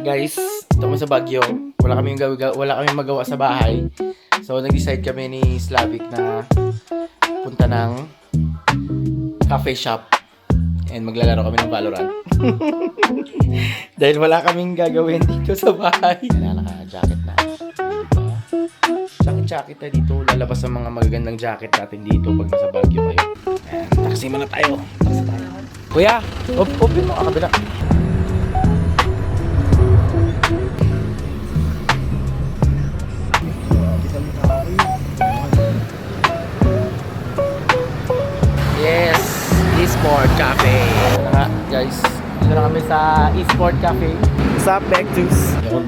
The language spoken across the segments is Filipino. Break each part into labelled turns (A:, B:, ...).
A: Guys, ito kami sa Baguio. Wala kaming magawa sa bahay. So nag-decide kami ni Slavic na punta ng cafe shop and maglalaro kami ng Valorant. Dahil wala kaming gagawin dito sa bahay. Naka-jacket na. Jacket na dito. Lalabas ang mga magagandang jacket natin dito pag nasa Baguio kayo. Ayan, taxi muna tayo. Kuya, open mo ang kabila. Yes, Esport Cafe. Guys, dito na kami sa Esport Cafe. Sa Bectus. Yun.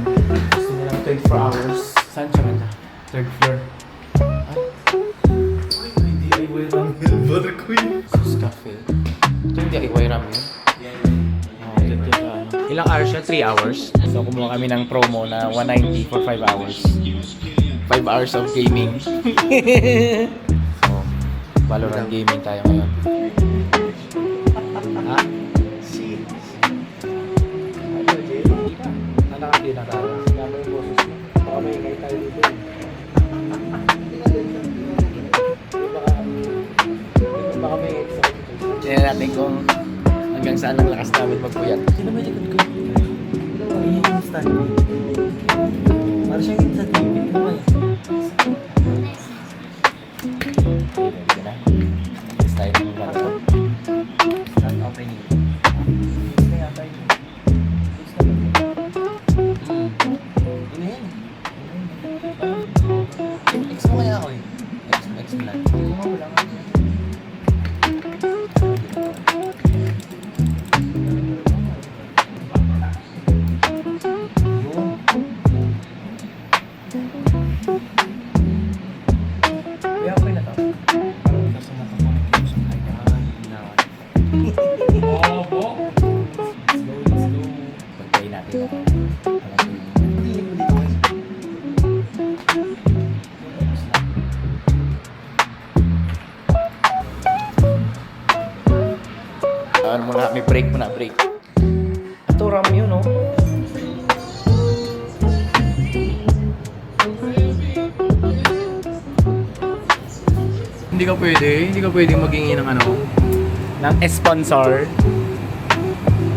A: Gusto nilang 24 hours. Saan siya ganda? Third floor. Hindi ay way ram Hilbert Queen. Sus Cafe. Ito hindi ay way ram yun. Ilang hours siya? 3 hours. So kumuha kami ng promo na 190 for 5 hours. 5 hours of gaming. So, Valorant gaming tayo ngayon. Ha? Nakakati na tayo. Gaba yung boses mo. Baka may ingay tayo dito. Baka may ingay tayo dito. Tignan natin kung hanggang saan ang lakas namin magpuyat. Sino ba likod ko? Ayan yung stand. Para siyang yung sa TV. Ano ba yan? Hindi na. Style mo lang ito. Start opening. Kaya tayo. Ano yan? X mo kaya ako eh. X mo lang. Hindi mo wala nga. Ano muna, may break muna, break. Ito ram yun, no? Hindi ka pwede maging ng ano, ng sponsor.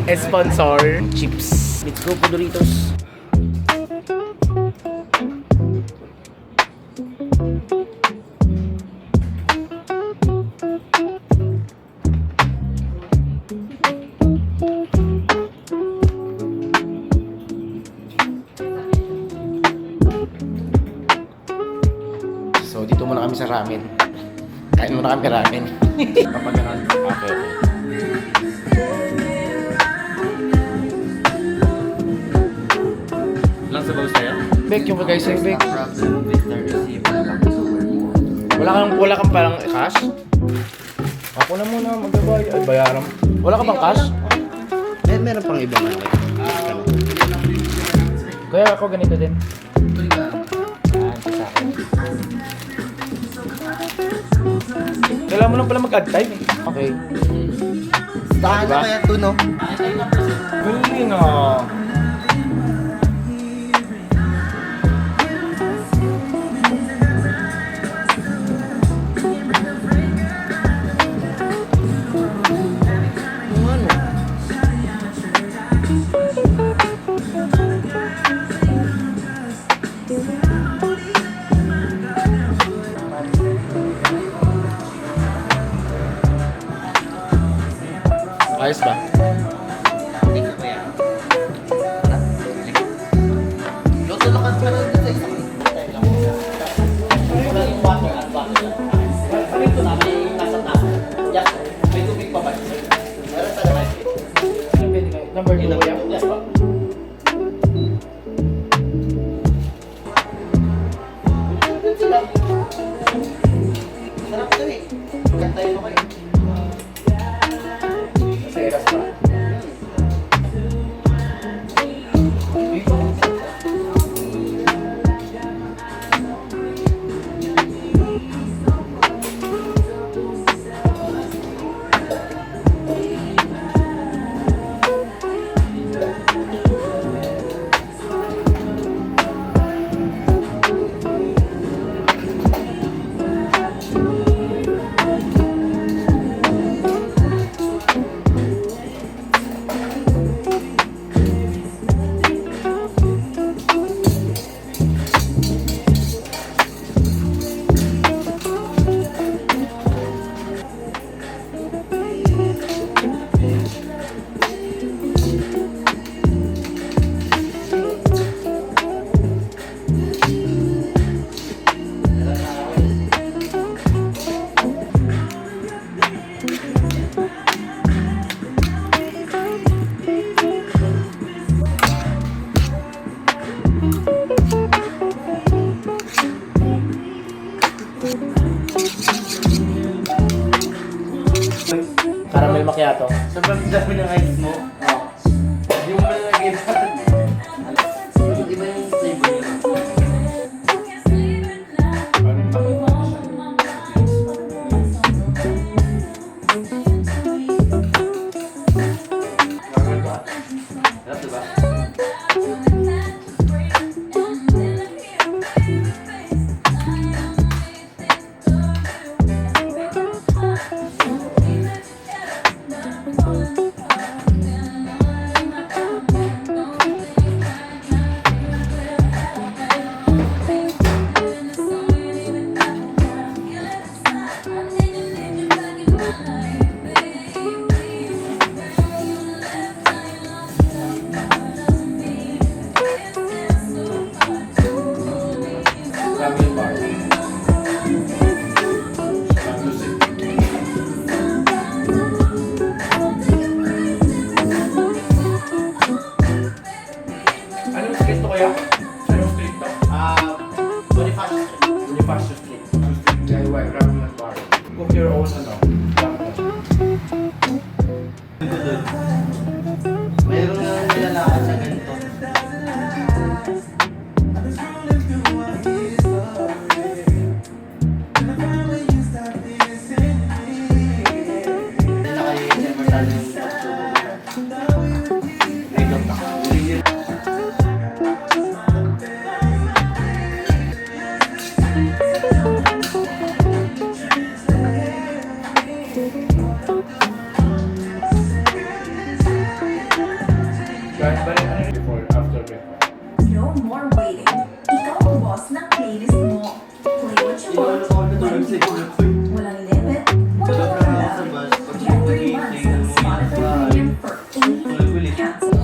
A: Sponsor chips. Let's go po Doritos. So dito muna kami sa ramen. Kain muna kami ramen. Kapag ganun. Okay.
B: Lang sabaw sa'yo?
A: Bek, yung guys ay Bek. Wala kang parang cash? Ako na muna magbabayad. Ay, bayaran. Wala ka bang cash?
B: Meron pang ibang ano.
A: Kaya ako ganito din. Sa akin. Kailangan mo lang pala mag-add time eh. Okay.
B: Saan
A: Diba?
B: na kaya ito, no?
A: Galing ah. Ayos ba?
B: Hindi ko kaya.
A: kaya to?
B: Sobrang dami ng ice mo.
A: Oo.
B: Hindi mo malalagay na. Iba yung flavor nila. Sarap, diba?
A: Family bar. Music. Anong street to kaya? Anong street to?
B: Bonifacio Street.
A: Bonifacio Street. DIY Ramen Bar. Cook your own ramen.
B: Mayroon nga nilalakad sa ganito. Hindi na kayo yung emerald yung pagtulog. Ikaw na.
A: Guys, balik ano yun? Before, after breakfast.
C: No more waiting. Ikaw ang boss ng playlist mo. Play what you want. Walang limit, walang alarm. Get 3 months of Spotify Premium for $80. Cancel.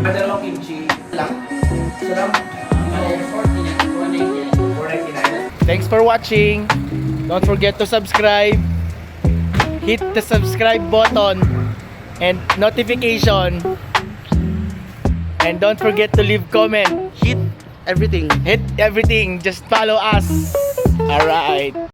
A: Dalawang kimchi lang. Salam. Thanks for watching. Don't forget to subscribe. Hit the subscribe button and notification. And don't forget to leave comment.
B: Hit everything.
A: Hit everything. Just follow us. Alright.